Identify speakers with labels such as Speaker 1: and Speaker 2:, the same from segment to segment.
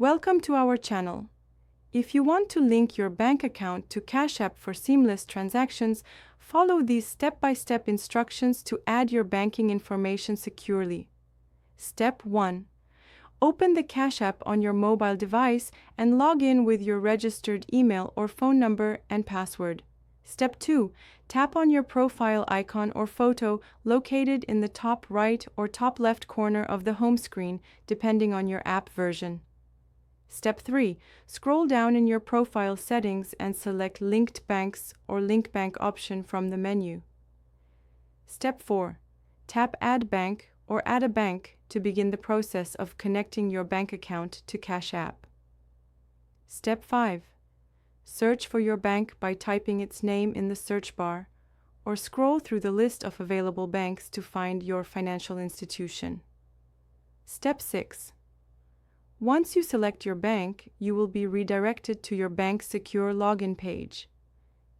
Speaker 1: Welcome to our channel. If you want to link your bank account to Cash App for seamless transactions, follow these step-by-step instructions to add your banking information securely. Step 1. Open the Cash App on your mobile device and log in with your registered email or phone number and password. Step 2. Tap on your profile icon or photo located in the top right or top left corner of the home screen, depending on your app version. Step 3. Scroll down in your profile settings and select Linked Banks or Link Bank option from the menu. Step 4. Tap Add Bank or Add a Bank to begin the process of connecting your bank account to Cash App. Step 5. Search for your bank by typing its name in the search bar, or scroll through the list of available banks to find your financial institution. Step 6. Once you select your bank, you will be redirected to your bank's secure login page.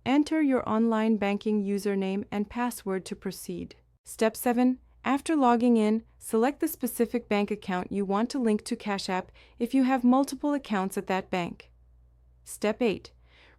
Speaker 1: Enter your online banking username and password to proceed. Step 7. After logging in, select the specific bank account you want to link to Cash App if you have multiple accounts at that bank. Step 8.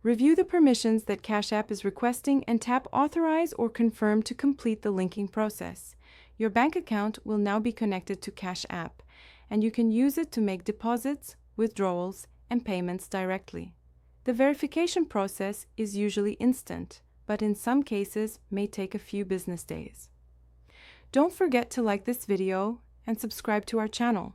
Speaker 1: Review the permissions that Cash App is requesting and tap Authorize or Confirm to complete the linking process. Your bank account will now be connected to Cash App, and you can use it to make deposits, withdrawals, and payments directly. The verification process is usually instant, but in some cases may take a few business days. Don't forget to like this video and subscribe to our channel.